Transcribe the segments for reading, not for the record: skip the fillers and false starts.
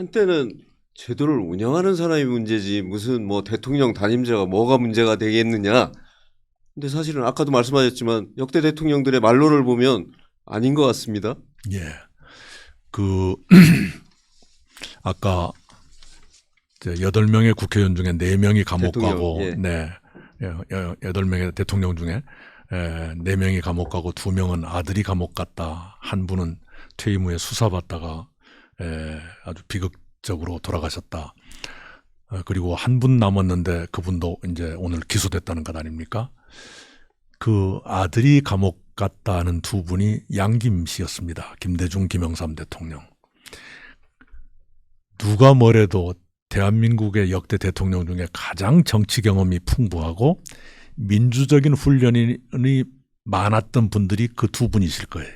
한때는 제도를 운영하는 사람이 문제지 무슨 뭐 대통령 단임제가 뭐가 문제가 되겠느냐. 근데 사실은 아까도 말씀하셨지만 역대 대통령들의 말로를 보면 아닌 것 같습니다. 예. 그 아까 8명의 국회의원 중에 4명이 감옥 대통령, 가고, 예. 네, 8명의 대통령 중에 4명이 감옥 가고 2명은 아들이 감옥 갔다. 한 분은 퇴임 후에 수사받다가 아주 비극적으로 돌아가셨다. 그리고 한 분 남았는데 그분도 이제 오늘 기소됐다는 것 아닙니까? 그 아들이 감옥 갔다는 2분이 양김 씨였습니다. 김대중, 김영삼 대통령. 누가 뭐래도 대한민국의 역대 대통령 중에 가장 정치 경험이 풍부하고 민주적인 훈련이 많았던 분들이 그 2분이실 거예요.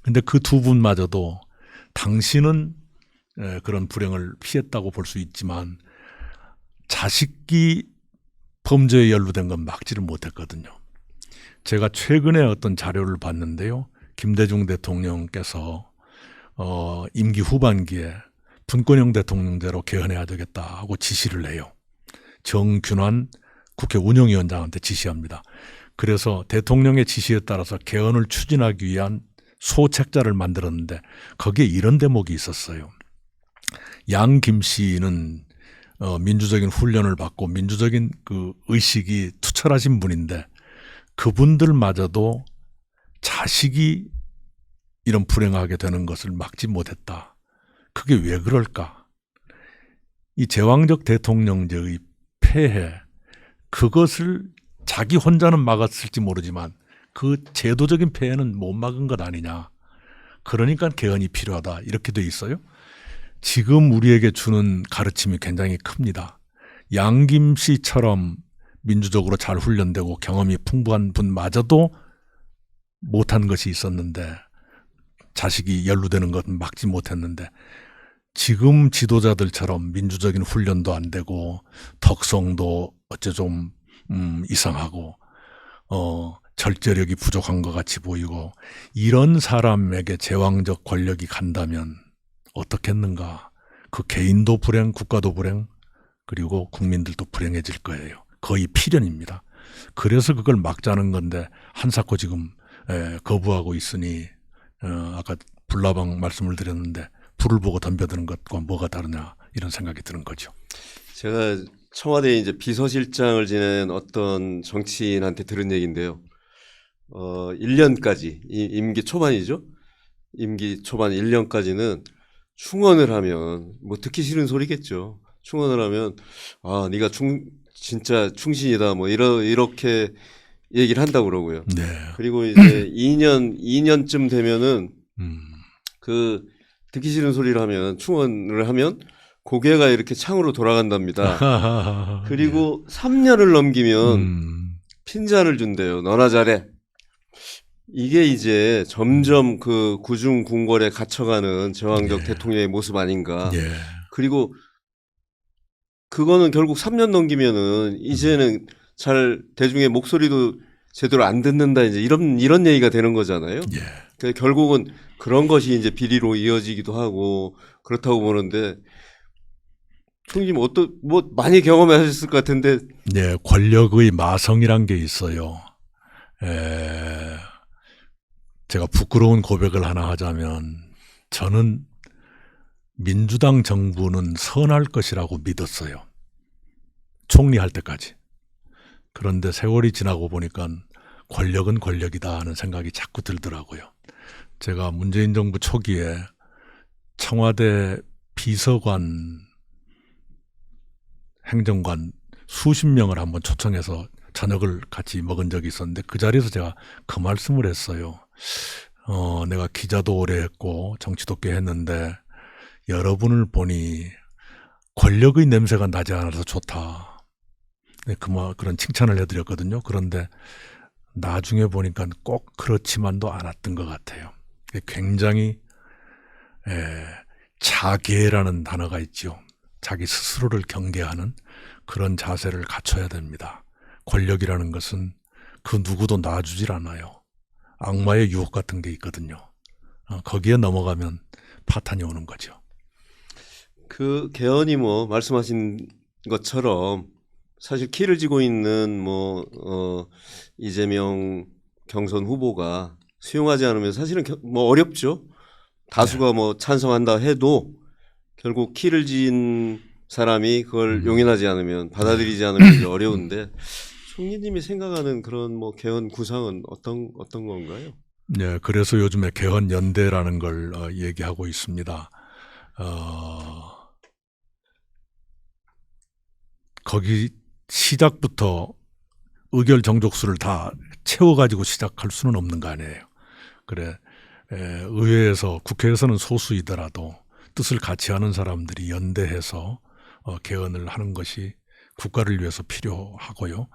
근데 그 2분마저도 당신은 그런 불행을 피했다고 볼 수 있지만 자식이 범죄에 연루된 건 막지를 못했거든요. 제가 최근에 어떤 자료를 봤는데요. 김대중 대통령께서 임기 후반기에 분권형 대통령제로 개헌해야 되겠다 하고 지시를 해요. 정균환 국회 운영위원장한테 지시합니다. 그래서 대통령의 지시에 따라서 개헌을 추진하기 위한 소책자를 만들었는데 거기에 이런 대목이 있었어요. 양김 씨는 민주적인 훈련을 받고 민주적인 그 의식이 투철하신 분인데 그분들마저도 자식이 이런 불행하게 되는 것을 막지 못했다. 그게 왜 그럴까? 이 제왕적 대통령제의 폐해, 그것을 자기 혼자는 막았을지 모르지만 그 제도적인 폐해는 못 막은 것 아니냐. 그러니까 개헌이 필요하다. 이렇게 돼 있어요. 지금 우리에게 주는 가르침이 굉장히 큽니다. 양김 씨처럼 민주적으로 잘 훈련되고 경험이 풍부한 분마저도 못한 것이 있었는데 자식이 연루되는 것은 막지 못했는데 지금 지도자들처럼 민주적인 훈련도 안 되고 덕성도 어째 좀 이상하고 절제력이 부족한 것 같이 보이고 이런 사람에게 제왕적 권력이 간다면 어떻겠는가. 그 개인도 불행, 국가도 불행, 그리고 국민들도 불행해질 거예요. 거의 필연입니다. 그래서 그걸 막자는 건데 한사코 지금 거부하고 있으니 아까 불나방 말씀을 드렸는데 불을 보고 덤벼드는 것과 뭐가 다르냐 이런 생각이 드는 거죠. 제가 청와대에 이제 비서실장을 지낸 어떤 정치인한테 들은 얘기인데요. 1년까지 임기 초반이죠. 임기 초반 1년까지는 충원을 하면 뭐 듣기 싫은 소리겠죠. 충원을 하면 아 네가 진짜 충신이다 뭐 이렇게 얘기를 한다고 그러고요. 네. 그리고 이제 2년쯤 되면은 그 듣기 싫은 소리를 하면 충원을 하면 고개가 이렇게 창으로 돌아간답니다. 그리고 3년을 넘기면 핀잔을 준대요. 너나 잘해. 이게 이제 점점 그 구중 궁궐에 갇혀가는 제왕적 대통령의 모습 아닌가. 그리고 그거는 결국 3년 넘기면은 이제는 잘 대중의 목소리도 제대로 안 듣는다 이제 이런 얘기가 되는 거잖아요. 그러니까 결국은 그런 것이 이제 비리로 이어지기도 하고 그렇다고 보는데 총님 뭐 많이 경험하셨을 것 같은데. 네, 권력의 마성이란 게 있어요. 제가 부끄러운 고백을 하나 하자면 저는 민주당 정부는 선할 것이라고 믿었어요. 총리할 때까지. 그런데 세월이 지나고 보니까 권력은 권력이다 하는 생각이 자꾸 들더라고요. 제가 문재인 정부 초기에 청와대 비서관, 행정관 수십 명을 한번 초청해서 저녁을 같이 먹은 적이 있었는데 그 자리에서 제가 그 말씀을 했어요. 내가 기자도 오래 했고 정치도 꽤 했는데 여러분을 보니 권력의 냄새가 나지 않아서 좋다. 그런 칭찬을 해드렸거든요. 그런데 나중에 보니까 꼭 그렇지만도 않았던 것 같아요. 굉장히 자계라는 단어가 있죠. 자기 스스로를 경계하는 그런 자세를 갖춰야 됩니다. 권력이라는 것은 그 누구도 놔주질 않아요. 악마의 유혹 같은 게 있거든요. 거기에 넘어가면 파탄이 오는 거죠. 그 개헌이 뭐 말씀하신 것처럼 사실 키를 쥐고 있는 이재명 경선 후보가 수용하지 않으면 사실은 뭐 어렵죠. 다수가 뭐 찬성한다 해도 결국 키를 쥔 사람이 그걸 용인하지 않으면 받아들이지 않으면 이제 어려운데 총리님이 생각하는 그런 뭐 개헌 구상은 어떤 건가요? 네, 그래서 요즘에 개헌 연대라는 걸 얘기하고 있습니다. 거기 시작부터 의결 정족수를 다 채워가지고 시작할 수는 없는 거 아니에요. 그래, 의회에서 국회에서는 소수이더라도 뜻을 같이 하는 사람들이 연대해서 개헌을 하는 것이 국가를 위해서 필요하고요.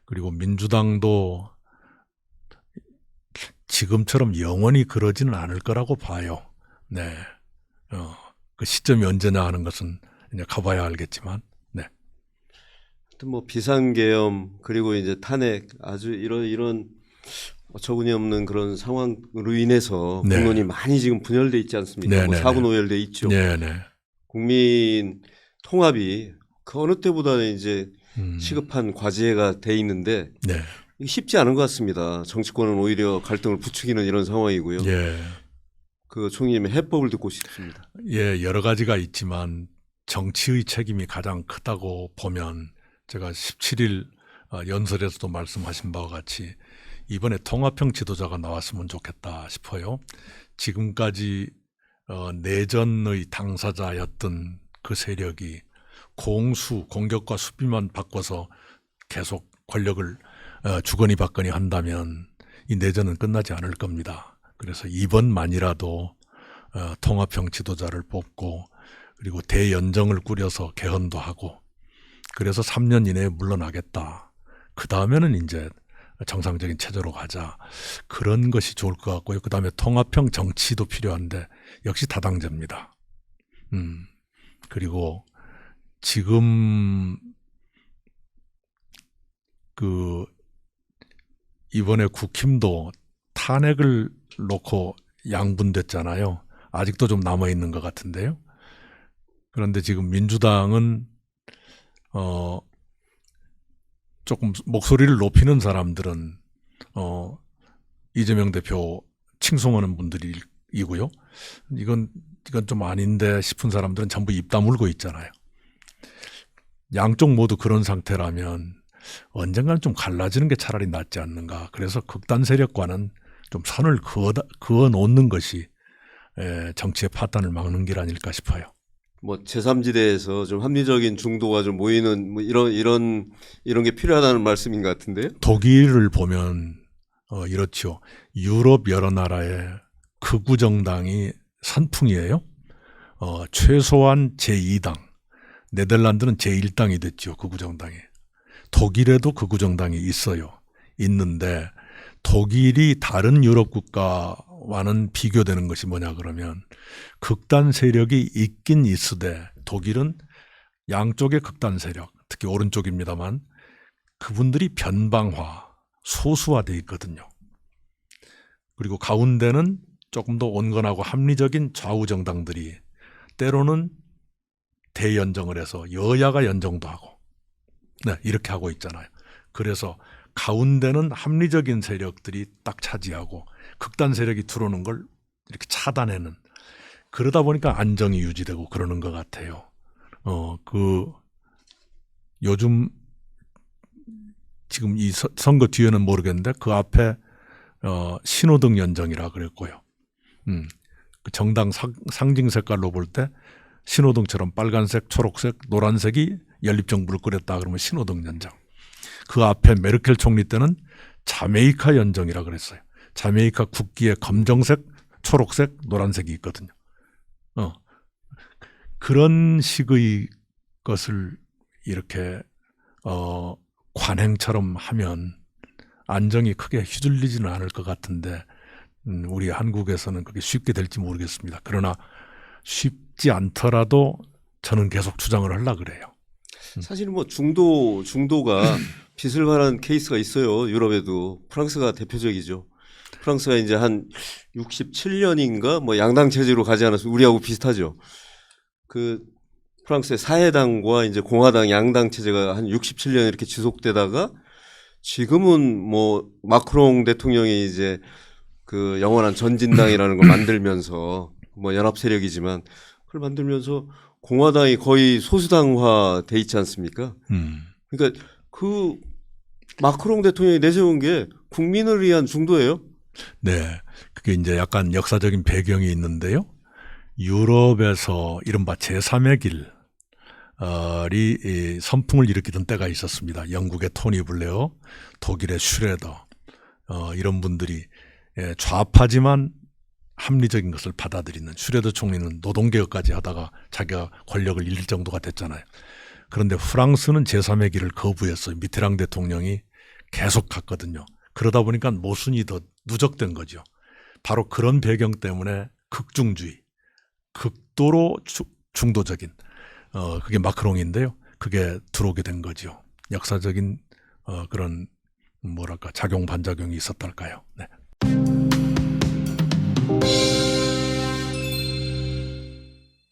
그리고 민주당도 지금처럼 영원히 그러지는 않을 거라고 봐요. 네, 그 시점이 언제나 하는 것은 이제 가봐야 알겠지만, 네. 하여튼 뭐 비상계엄 그리고 이제 탄핵 아주 이런 어처구니 없는 그런 상황으로 인해서 네. 국론이 많이 지금 분열돼 있지 않습니까? 네, 뭐 네, 사분오열돼 있죠. 네, 네. 국민 통합이 그 어느 때보다는 이제 시급한 과제가 돼 있는데 네, 이게 쉽지 않은 것 같습니다. 정치권은 오히려 갈등을 부추기는 이런 상황이고요. 예, 그 총리님의 해법을 듣고 싶습니다. 예, 여러 가지가 있지만 정치의 책임이 가장 크다고 보면 제가 17일 연설에서도 말씀하신 바와 같이 이번에 통합형 지도자가 나왔으면 좋겠다 싶어요. 지금까지 내전의 당사자였던 그 세력이 공격과 수비만 바꿔서 계속 권력을 주거니 받거니 한다면 이 내전은 끝나지 않을 겁니다. 그래서 이번만이라도 통합형 지도자를 뽑고 그리고 대연정을 꾸려서 개헌도 하고 그래서 3년 이내에 물러나겠다. 그 다음에는 이제 정상적인 체제로 가자. 그런 것이 좋을 것 같고요. 그 다음에 통합형 정치도 필요한데 역시 다당제입니다. 그리고 지금 이번에 국힘도 탄핵을 놓고 양분됐잖아요. 아직도 좀 남아있는 것 같은데요. 그런데 지금 민주당은 조금 목소리를 높이는 사람들은 이재명 대표 칭송하는 분들이고요. 이건 좀 아닌데 싶은 사람들은 전부 입 다물고 있잖아요. 양쪽 모두 그런 상태라면 언젠가는 좀 갈라지는 게 차라리 낫지 않는가. 그래서 극단 세력과는 좀 선을 그어 놓는 것이 정치의 파탄을 막는 길 아닐까 싶어요. 뭐 제3지대에서 좀 합리적인 중도가 좀 모이는 뭐 이런 게 필요하다는 말씀인 것 같은데요. 독일을 보면 이렇죠. 유럽 여러 나라의 극우 정당이 선풍이에요. 최소한 제2당, 네덜란드는 제1당이 됐죠. 극우 정당이. 독일에도 극우 정당이 있는데 독일이 다른 유럽 국가와는 비교되는 것이 뭐냐 그러면 극단 세력이 있긴 있으되 독일은 양쪽의 극단 세력, 특히 오른쪽입니다만 그분들이 변방화, 소수화되어 있거든요. 그리고 가운데는 조금 더 온건하고 합리적인 좌우 정당들이 때로는 대연정을 해서 여야가 연정도 하고 네, 이렇게 하고 있잖아요. 그래서 가운데는 합리적인 세력들이 딱 차지하고 극단 세력이 들어오는 걸 이렇게 차단하는 그러다 보니까 안정이 유지되고 그러는 것 같아요. 요즘 지금 이 선거 뒤에는 모르겠는데 그 앞에 신호등 연정이라 그랬고요. 그 정당 상징 색깔로 볼 때 신호등처럼 빨간색, 초록색, 노란색이 연립정부를 꾸렸다 그러면 신호등 연정. 그 앞에 메르켈 총리 때는 자메이카 연정이라 그랬어요. 자메이카 국기에 검정색, 초록색, 노란색이 있거든요. 그런 식의 것을 이렇게 관행처럼 하면 안정이 크게 휘둘리지는 않을 것 같은데 우리 한국에서는 그게 쉽게 될지 모르겠습니다. 그러나 쉽지 않더라도 저는 계속 주장을 하려고 그래요. 사실 뭐 중도가 빚을 발한 케이스가 있어요. 유럽에도 프랑스가 대표적이죠. 프랑스가 이제 한 67년인가 뭐 양당 체제로 가지 않았어요. 우리하고 비슷하죠. 그 프랑스의 사회당과 이제 공화당 양당 체제가 한 67년 이렇게 지속되다가 지금은 뭐 마크롱 대통령이 이제 그 영원한 전진당이라는 걸 만들면서 뭐 연합 세력이지만 그걸 만들면서 공화당이 거의 소수당화 돼 있지 않습니까? 그러니까 그 마크롱 대통령이 내세운 게 국민을 위한 중도예요. 네. 그게 이제 약간 역사적인 배경이 있는데요. 유럽에서 이른바 제3의 길이 선풍을 일으키던 때가 있었습니다. 영국의 토니 블레어, 독일의 슈레더, 이런 분들이 좌파지만 합리적인 것을 받아들이는, 슈레더 총리는 노동개혁까지 하다가 자기가 권력을 잃을 정도가 됐잖아요. 그런데 프랑스는 제3의 길을 거부했어요. 미테랑 대통령이 계속 갔거든요. 그러다 보니까 모순이 더 누적된 거죠. 바로 그런 배경 때문에 극중주의, 극도로 중도적인 그게 마크롱인데요. 그게 들어오게 된 거죠. 역사적인 그런 뭐랄까 작용 반작용이 있었달까요. 네.